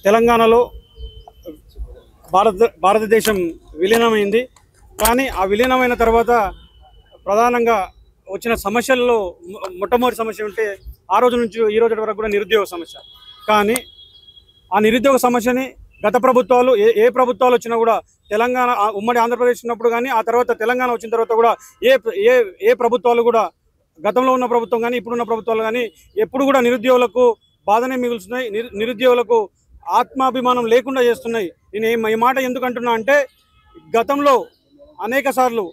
తెలంగాణలో భారతదేశం విలీనమైంది. కానీ ఆ విలీనమైన తర్వాత ప్రధానంగా వచ్చిన సమస్యల్లో మొట్టమొదటి సమస్య ఉంటే ఆ రోజు నుంచి ఈ రోజు వరకు కూడా నిరుద్యోగ సమస్య. కానీ ఆ నిరుద్యోగ సమస్యని గత ప్రభుత్వాలు ఏ ప్రభుత్వాలు వచ్చినా కూడా తెలంగాణ ఉమ్మడి ఆంధ్రప్రదేశ్ ఉన్నప్పుడు కానీ ఆ తర్వాత తెలంగాణ వచ్చిన తర్వాత కూడా ఏ ప్రభుత్వాలు కూడా గతంలో ఉన్న ప్రభుత్వం కానీ ఇప్పుడున్న ప్రభుత్వాలు కానీ ఎప్పుడు కూడా నిరుద్యోగులకు బాధనే మిగులుతున్నాయి, నిరుద్యోగులకు ఆత్మాభిమానం లేకుండా చేస్తున్నాయి. నేను ఈ మాట ఎందుకంటున్నా అంటే గతంలో అనేక సార్లు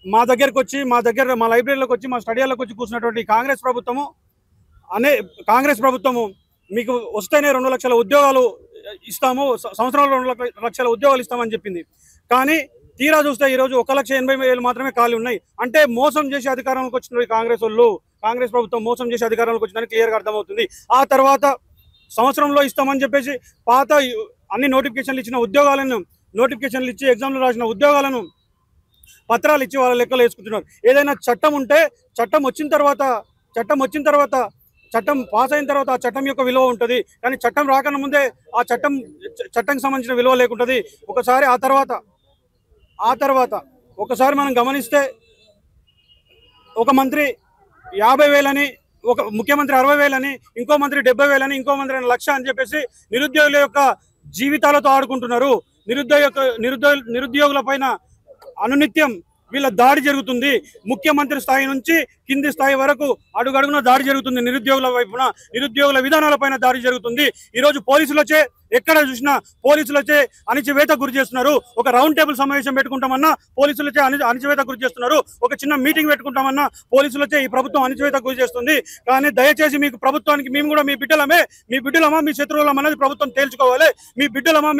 మా దగ్గరకు వచ్చి మా లైబ్రరీలోకి వచ్చి మా స్టడీలకు వచ్చి కూర్చున్నటువంటి కాంగ్రెస్ ప్రభుత్వము మీకు వస్తేనే 2 లక్షల ఉద్యోగాలు ఇస్తాము, సంవత్సరంలో 2 లక్షల ఉద్యోగాలు ఇస్తామని చెప్పింది. కానీ తీరా చూస్తే ఈరోజు 1,80,000 మాత్రమే ఖాళీ ఉన్నాయి. అంటే మోసం చేసి అధికారంలోకి వచ్చిన కాంగ్రెస్ ప్రభుత్వం మోసం చేసి అధికారంలోకి వచ్చిందని క్లియర్గా అర్థమవుతుంది. ఆ తర్వాత సంవత్సరంలో ఇస్తామని చెప్పేసి పాత అన్ని నోటిఫికేషన్లు ఇచ్చి ఎగ్జామ్లు రాసిన ఉద్యోగాలను పత్రాలు ఇచ్చి వాళ్ళ లెక్కలు వేసుకుంటున్నారు. ఏదైనా చట్టం ఉంటే చట్టం పాస్ అయిన తర్వాత ఆ చట్టం యొక్క విలువ ఉంటుంది. కానీ చట్టం రాకన్నా ముందే ఆ చట్టంకి సంబంధించిన విలువ లేకుంటుంది. ఒకసారి ఆ తర్వాత ఒకసారి మనం గమనిస్తే ఒక మంత్రి 50,000 ఒక ముఖ్యమంత్రి 60,000 ఇంకో మంత్రి 70,000 ఇంకో మంత్రి 1,00,000 అని చెప్పేసి నిరుద్యోగుల యొక్క జీవితాలతో ఆడుకుంటున్నారు. నిరుద్యోగుల పైన అనునిత్యం వీళ్ళ దాడి జరుగుతుంది. ముఖ్యమంత్రి స్థాయి నుంచి కింది స్థాయి వరకు అడుగడుగున దాడి జరుగుతుంది. నిరుద్యోగుల వైపున నిరుద్యోగుల విధానాలపైన దాడి జరుగుతుంది. ఈరోజు పోలీసులచే ఎక్కడ చూసినా పోలీసులచే అణచివేత గురి చేస్తున్నారు. ఒక రౌండ్ టేబుల్ సమావేశం పెట్టుకుంటామన్నా పోలీసులచే అణచివేత గురి చేస్తున్నారు. ఒక చిన్న మీటింగ్ పెట్టుకుంటామన్నా పోలీసులచే ఈ ప్రభుత్వం అణచివేత గురి చేస్తుంది. కానీ దయచేసి మీకు ప్రభుత్వానికి మేము కూడా మీ బిడ్డలమా మీ శత్రువులం అనేది ప్రభుత్వం తేల్చుకోవాలి. మీ బిడ్డలమా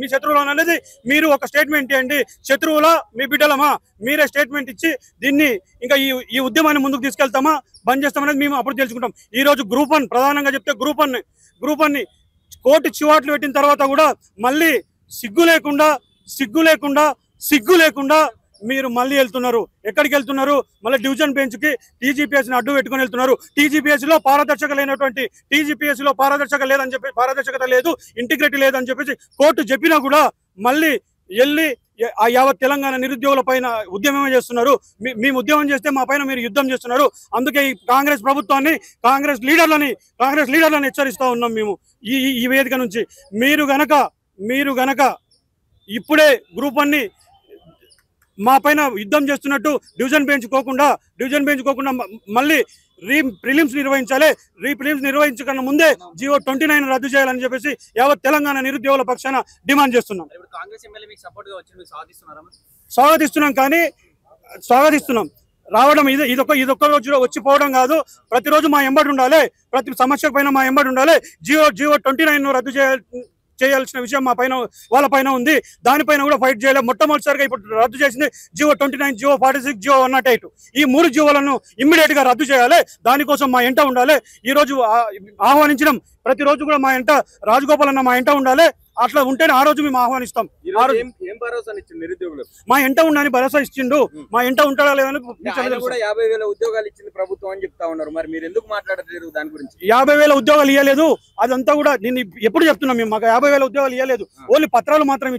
మీ శత్రువులం అనేది మీరు ఒక స్టేట్మెంట్ ఇవ్వండి. శత్రువులా మీ బిడ్డలమా మీరే స్టేట్మెంట్ ఇచ్చి దీన్ని ఇంకా ఈ ఉద్యమాన్ని ముందుకు తీసుకెళ్తామా బంద్ చేస్తామనేది మేము అప్పుడు తెలుసుకుంటాం. ఈ రోజు గ్రూప్ 1 ప్రధానంగా చెప్తే గ్రూప్ 1 కోర్టు చివాట్లు పెట్టిన తర్వాత కూడా మళ్ళీ సిగ్గు లేకుండా మీరు మళ్ళీ వెళ్తున్నారు. ఎక్కడికి వెళ్తున్నారు? మళ్ళీ డివిజన్ బెంచ్కి టీజీపీఎస్ని అడ్డు పెట్టుకుని వెళ్తున్నారు. టీజీపీఎస్లో పారదర్శకత లేదు, ఇంటిగ్రిటీ లేదని చెప్పేసి కోర్టు చెప్పినా కూడా మళ్ళీ వెళ్ళి ఆ యావత్ తెలంగాణ నిరుద్యోగుల పైన ఉద్యమమే చేస్తున్నారు. మేము ఉద్యమం చేస్తే మా పైన మీరు యుద్ధం చేస్తున్నారు. అందుకే ఈ కాంగ్రెస్ ప్రభుత్వాన్ని కాంగ్రెస్ లీడర్లని హెచ్చరిస్తూ ఉన్నాం. మేము ఈ వేదిక నుంచి మీరు గనక ఇప్పుడే గ్రూప్ 1 మా పైన యుద్ధం చేస్తున్నట్టు డివిజన్ బెంచ్ కోకుండా మళ్ళీ ప్రిలిమ్స్ నిర్వహించాలి. ప్రిలిమ్స్ నిర్వహించకన్నా ముందే జీవో 29 రద్దు చేయాలని చెప్పేసి యావత్ తెలంగాణ నిరుద్యోగుల పక్షాన డిమాండ్ చేస్తున్నాం. స్వాగతిస్తున్నాం. రావడం ఇదొక్క రోజు వచ్చిపోవడం కాదు. ప్రతిరోజు మా ఎంబడి ఉండాలి. ప్రతి సమస్య పైన మా ఎంబడి ఉండాలి. జీవో 29 రద్దు చేయాల్సిన విషయం వాళ్ళ పైన ఉంది. దానిపైన కూడా ఫైట్ చేయాలి. మొట్టమొదటిసారిగా ఇప్పుడు రద్దు చేసింది జీవో 29, జీవో 46, జీవో 108. ఈ 3 జీవోలను ఇమ్మీడియట్ గా రద్దు చేయాలి. దానికోసం మా ఎంట ఉండాలి. ఈ రోజు ఆహ్వానించడం ప్రతిరోజు కూడా మా ఎంట రాజగోపాల్ అన్న మా ఎంట ఉండాలి. అట్లా ఉంటేనే ఆ రోజు మేము ఆహ్వానిస్తాం. మా ఎంట ఉండని భరోసా ఇచ్చిండు. మా ఎంట ఉంటాడా లేదని 50,000 ఉద్యోగాలు ఇచ్చింది ప్రభుత్వం అని చెప్తా ఉన్నారు. మరి మీరు ఎందుకు మాట్లాడలేదు దాని గురించి? 50,000 ఉద్యోగాలు ఇవ్వలేదు. అదంతా కూడా నేను ఎప్పుడు చెప్తున్నాం. మేము మాకు 50,000 ఉద్యోగాలు ఇవ్వలేదు. ఓన్లీ పత్రాలు మాత్రమే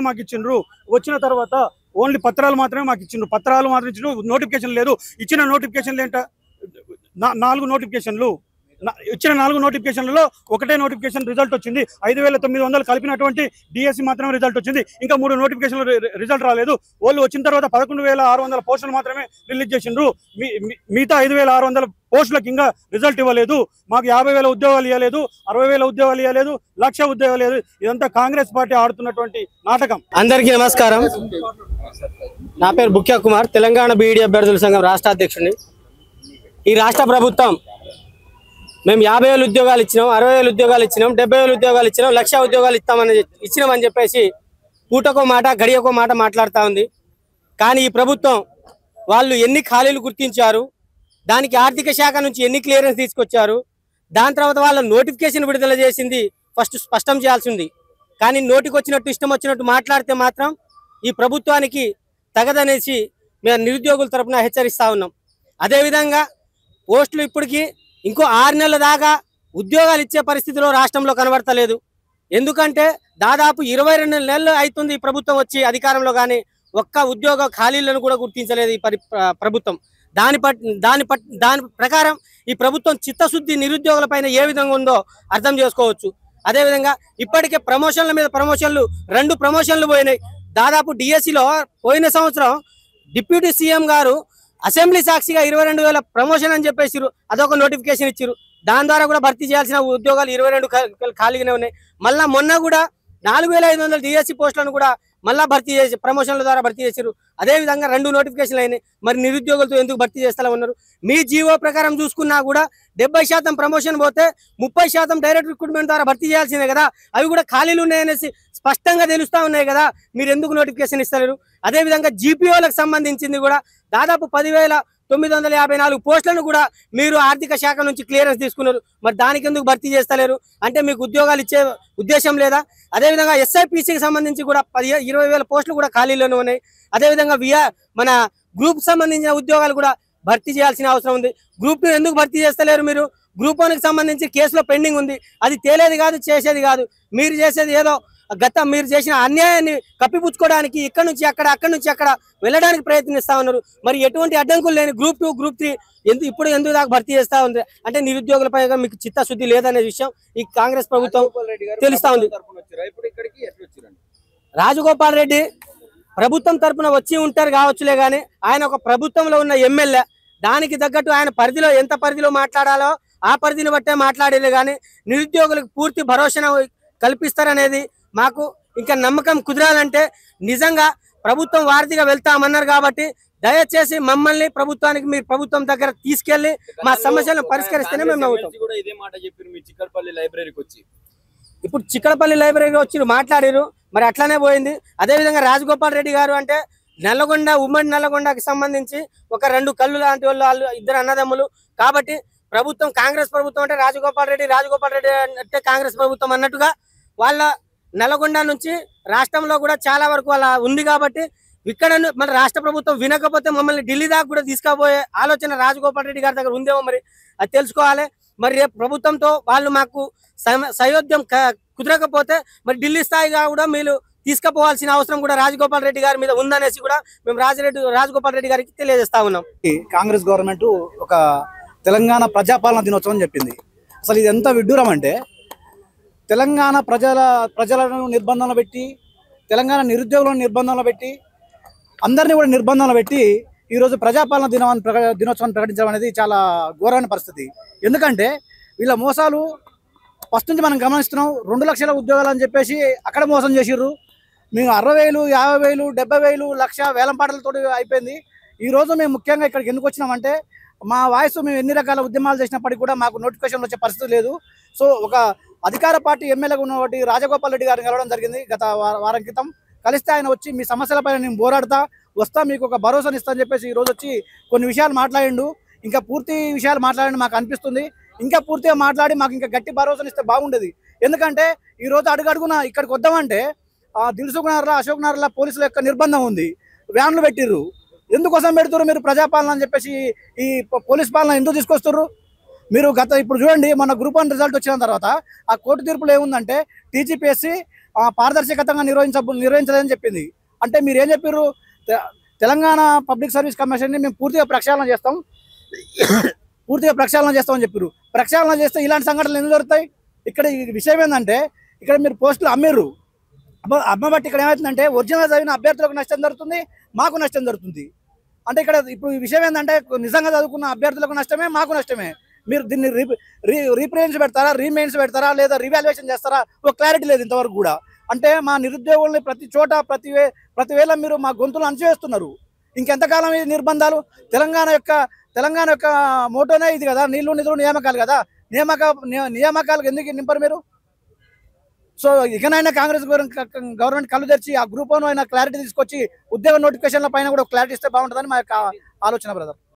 మాకు ఇచ్చిండ్రు. వచ్చిన తర్వాత ఓన్లీ పత్రాలు మాత్రమే మాకు ఇచ్చిండ్రు. నోటిఫికేషన్ లేదు. ఇచ్చిన నోటిఫికేషన్లు ఏంట 4 నోటిఫికేషన్లు. ఇచ్చిన 4 నోటిఫికేషన్లలో ఒకటే నోటిఫికేషన్ రిజల్ట్ వచ్చింది. 5,900 కలిపినటువంటి డిఎస్సి మాత్రమే రిజల్ట్ వచ్చింది. ఇంకా 3 నోటిఫికేషన్లు రిజల్ట్ రాలేదు. వాళ్ళు వచ్చిన తర్వాత 11,600 పోస్టులు మాత్రమే రిలీజ్ చేసిండ్రు. మిగతా 5,600 పోస్టులకు ఇంకా రిజల్ట్ ఇవ్వలేదు. మాకు 50,000 ఉద్యోగాలు ఇవ్వలేదు, 60,000 ఉద్యోగాలు ఇవ్వలేదు, 1,00,000 ఉద్యోగాలు ఇవ్వలేదు. ఇదంతా కాంగ్రెస్ పార్టీ ఆడుతున్నటువంటి నాటకం. అందరికీ నమస్కారం. నా పేరు బుక్యా కుమార్, తెలంగాణ బీఈడీ అభ్యర్థుల సంఘం రాష్ట్ర అధ్యక్షుడిని. ఈ రాష్ట్ర ప్రభుత్వం మేము 50,000 ఉద్యోగాలు ఇచ్చినాం, 60,000 ఉద్యోగాలు ఇచ్చినాం, 70,000 ఉద్యోగాలు ఇచ్చినాం, 1,00,000 ఉద్యోగాలు ఇచ్చినామని చెప్పేసి పూటకో మాట గడియకో మాట మాట్లాడుతూ ఉంది. కానీ ఈ ప్రభుత్వం వాళ్ళు ఎన్ని ఖాళీలు గుర్తించారు, దానికి ఆర్థిక శాఖ నుంచి ఎన్ని క్లియరెన్స్ తీసుకొచ్చారు, దాని తర్వాత వాళ్ళ నోటిఫికేషన్ విడుదల చేసింది ఫస్ట్ స్పష్టం చేయాల్సింది. కానీ నోటికి వచ్చినట్టు ఇష్టం వచ్చినట్టు మాట్లాడితే మాత్రం ఈ ప్రభుత్వానికి తగదనేసి మేము నిరుద్యోగుల తరపున హెచ్చరిస్తూ ఉన్నాం. అదేవిధంగా పోస్టులు ఇప్పటికీ ఇంకో 6 నెలల దాకా ఉద్యోగాలు ఇచ్చే పరిస్థితిలో రాష్ట్రంలో కనబడతలేదు. ఎందుకంటే దాదాపు 22 నెలలు అవుతుంది ఈ ప్రభుత్వం వచ్చి అధికారంలో, కానీ ఒక్క ఉద్యోగ ఖాళీలను కూడా గుర్తించలేదు ఈ ప్రభుత్వం. దాని ప్రకారం ఈ ప్రభుత్వం చిత్తశుద్ధి నిరుద్యోగుల పైన ఏ విధంగా ఉందో అర్థం చేసుకోవచ్చు. అదేవిధంగా ఇప్పటికే ప్రమోషన్ల మీద ప్రమోషన్లు 2 ప్రమోషన్లు పోయినాయి. దాదాపు డిఎస్సిలో పోయిన సంవత్సరం డిప్యూటీ సీఎం గారు అసెంబ్లీ సాక్షిగా 22,000 ప్రమోషన్ అని చెప్పేసిరు, అదొక నోటిఫికేషన్ ఇచ్చిరు. దాని ద్వారా కూడా భర్తీ చేయాల్సిన ఉద్యోగాలు 22 ఖాళీగానే ఉన్నాయి. మళ్ళా మొన్న కూడా 4,500 డిఎస్సి పోస్టులను కూడా మళ్ళా భర్తీ చేసి ప్రమోషన్ల ద్వారా భర్తీ చేశారు. అదేవిధంగా 2 నోటిఫికేషన్లు అయినాయి. మరి నిరుద్యోగులతో ఎందుకు భర్తీ చేస్తా ఉన్నారు? మీ జీవో ప్రకారం చూసుకున్నా కూడా 70% ప్రమోషన్ పోతే 30% డైరెక్ట్ రిక్రూట్మెంట్ ద్వారా భర్తీ చేయాల్సిందే కదా. అవి కూడా ఖాళీలు ఉన్నాయనేసి స్పష్టంగా తెలుస్తా ఉన్నాయి కదా, మీరు ఎందుకు నోటిఫికేషన్ ఇస్తలేరు? అదేవిధంగా జీపీఓలకు సంబంధించింది కూడా దాదాపు 10,954 పోస్టులను కూడా మీరు ఆర్థిక శాఖ నుంచి క్లియరెన్స్ తీసుకున్నారు. మరి దానికి ఎందుకు భర్తీ చేస్తలేరు? అంటే మీకు ఉద్యోగాలు ఇచ్చే ఉద్దేశం లేదా? అదేవిధంగా ఎస్ఐపిసికి సంబంధించి కూడా 20,000 పోస్టులు కూడా ఖాళీలోనే ఉన్నాయి. అదేవిధంగా మన గ్రూప్ సంబంధించిన ఉద్యోగాలు కూడా భర్తీ చేయాల్సిన అవసరం ఉంది. గ్రూప్ 2 ఎందుకు భర్తీ చేస్తలేరు? మీరు గ్రూప్ 1కి సంబంధించి కేసులో పెండింగ్ ఉంది, అది తేలేది కాదు, చేసేది కాదు. మీరు చేసేది ఏదో మీరు చేసిన అన్యాయాన్ని కప్పిపుచ్చుకోవడానికి ఇక్కడ నుంచి అక్కడ వెళ్ళడానికి ప్రయత్నిస్తా ఉన్నారు. మరి ఎటువంటి అడ్డంకులు లేని గ్రూప్ 2, గ్రూప్ 3 ఎందుకు దాకా భర్తీ చేస్తా ఉంది? అంటే నిరుద్యోగులపై మీకు చిత్తశుద్ధి లేదనే విషయం ఈ కాంగ్రెస్ ప్రభుత్వం తెలుస్తా ఉంది. రాజగోపాల్ రెడ్డి ప్రభుత్వం తరపున వచ్చి ఉంటారు కావచ్చులే, కానీ ఆయన ఒక ప్రభుత్వంలో ఉన్న ఎమ్మెల్యే. దానికి తగ్గట్టు ఆయన పరిధిలో ఎంత పరిధిలో మాట్లాడాలో ఆ పరిధిని బట్టే మాట్లాడేది, కానీ నిరుద్యోగులకు పూర్తి భరోసా కల్పిస్తారనేది మాకు ఇంకా నమ్మకం కుదరాలంటే నిజంగా ప్రభుత్వం వారధిగా వెళ్తామన్నారు కాబట్టి దయచేసి మమ్మల్ని మీరు ప్రభుత్వం దగ్గర తీసుకెళ్లి మా సమస్యలను పరిష్కరిస్తేనే మేము నమ్ముతాం. ఇప్పుడు చిక్కడపల్లి లైబ్రరీకి వచ్చి మాట్లాడారు, మరి అట్లానే పోయింది. అదేవిధంగా రాజగోపాల్ రెడ్డి గారు అంటే ఉమ్మడి నల్లగొండకి సంబంధించి ఒక 2 కళ్ళు లాంటి వాళ్ళు, 2 అన్నదమ్ములు కాబట్టి ప్రభుత్వం కాంగ్రెస్ ప్రభుత్వం అంటే రాజగోపాల్ రెడ్డి అంటే కాంగ్రెస్ ప్రభుత్వం అన్నట్టుగా వాళ్ళ నల్గొండ నుంచి రాష్ట్రంలో కూడా చాలా వరకు అలా ఉంది. కాబట్టి ఇక్కడ మన రాష్ట్ర ప్రభుత్వం వినకపోతే మమ్మల్ని ఢిల్లీ దాకా కూడా తీసుకుపోయే ఆలోచన రాజగోపాల్ రెడ్డి గారి దగ్గర ఉందేమో, మరి అది తెలుసుకోవాలి. మరి రేపు ప్రభుత్వంతో వాళ్ళు మాకు సయోధ్యం కుదరకపోతే మరి ఢిల్లీ స్థాయిగా కూడా మీరు తీసుకుపోవాల్సిన అవసరం కూడా రాజగోపాల్ రెడ్డి గారి మీద ఉందనేసి కూడా మేము రాజగోపాల్ రెడ్డి గారికి తెలియజేస్తా ఉన్నాం. కాంగ్రెస్ గవర్నమెంట్ ఒక తెలంగాణ ప్రజాపాలన దినోత్సవం చెప్పింది. అసలు ఇది ఎంత విడ్డూరం అంటే, తెలంగాణ ప్రజలను నిర్బంధంలో పెట్టి, తెలంగాణ నిరుద్యోగులను నిర్బంధంలో పెట్టి, అందరినీ కూడా నిర్బంధంలో పెట్టి ఈరోజు ప్రజాపాలన దినోత్సవాన్ని ప్రకటించడం అనేది చాలా ఘోరమైన పరిస్థితి. ఎందుకంటే వీళ్ళ మోసాలు ఫస్ట్ నుంచి మనం గమనిస్తున్నాం. 2 లక్షల ఉద్యోగాలు అని చెప్పేసి అక్కడ మోసం చేసిర్రు. మేము 60,000, 50,000, 70,000, 1,00,000 వేలంపాటలతో అయిపోయింది. ఈరోజు మేము ముఖ్యంగా ఇక్కడికి ఎందుకు వచ్చినామంటే, మా వాయిస్ మేము ఎన్ని రకాల ఉద్యమాలు చేసినప్పటికీ కూడా మాకు నోటిఫికేషన్లు వచ్చే పరిస్థితి లేదు. సో ఒక అధికార పార్టీ ఎమ్మెల్యేగా ఉన్నటువంటి రాజగోపాల్ రెడ్డి గారిని కలవడం జరిగింది గత వారం క్రితం. కలిస్తే ఆయన వచ్చి మీ సమస్యలపైన నేను పోరాడతా వస్తా, మీకు ఒక భరోసాని ఇస్తా అని చెప్పేసి ఈరోజు వచ్చి కొన్ని విషయాలు మాట్లాడిండు. ఇంకా పూర్తి విషయాలు మాట్లాడండి మాకు అనిపిస్తుంది. ఇంకా పూర్తిగా మాట్లాడి మాకు ఇంకా గట్టి భరోసాని ఇస్తే బాగుండేది. ఎందుకంటే ఈరోజు అడుగడుగున ఇక్కడికి వద్దామంటే దిల్సుఖ్ నగర్లో, అశోక్ నగర్లో పోలీసుల యొక్క నిర్బంధం ఉంది. వ్యాన్లు పెట్టిర్రు. ఎందుకోసం పెడుతున్నారు మీరు ప్రజాపాలన అని చెప్పేసి? ఈ పోలీస్ పాలన ఎందుకు తీసుకొస్తున్నారు మీరు? ఇప్పుడు చూడండి, మన గ్రూప్ 1 రిజల్ట్ వచ్చిన తర్వాత ఆ కోర్టు తీర్పులో ఏముందంటే టీజీపీఎస్సీ పారదర్శకంగా నిర్వహించలేదని చెప్పింది. అంటే మీరు ఏం చెప్పారు? తెలంగాణ పబ్లిక్ సర్వీస్ కమిషన్ని మేము పూర్తిగా ప్రక్షాళన చేస్తామని చెప్పారు. ప్రక్షాళన చేస్తే ఇలాంటి సంఘటనలు ఎందుకు జరుగుతాయి? ఇక్కడ ఈ విషయం ఏంటంటే, ఇక్కడ మీరు పోస్టులు అమ్మిర్రు. అమ్మబట్టి ఇక్కడ ఏమవుతుందంటే ఒరిజినల్ చదివిన అభ్యర్థులకు నష్టం జరుగుతుంది, మాకు నష్టం జరుగుతుంది. అంటే ఇక్కడ ఇప్పుడు ఈ విషయం ఏంటంటే, నిజంగా చదువుకున్న అభ్యర్థులకు నష్టమే, మాకు నష్టమే. మీరు దీన్ని రీప్రిజెన్స్ పెడతారా, రీమెయిన్స్ పెడతారా, లేదా రివాల్యుయేషన్ చేస్తారా? ఒక క్లారిటీ లేదు ఇంతవరకు కూడా. అంటే మా నిరుద్యోగుల్ని ప్రతి చోట ప్రతివేళ మీరు మా గొంతులు అణచివేస్తున్నారు. ఇంకెంతకాలం ఈ నిర్బంధాలు? తెలంగాణ యొక్క మోటోనే ఇది కదా, నీళ్లు నిధులు నియామకాలు కదా. నియామకాలకు ఎందుకు నింపరు మీరు? సో ఇకనైనా కాంగ్రెస్ గవర్నమెంట్ కళ్ళు తెరిచి ఆ గ్రూప్ 1 అయినా క్లారిటీ తీసుకొచ్చి ఉద్యోగ నోటిఫికేషన్ల పైన కూడా క్లారిటీ ఇస్తే బాగుంటుందని మా యొక్క ఆలోచన బ్రదర్.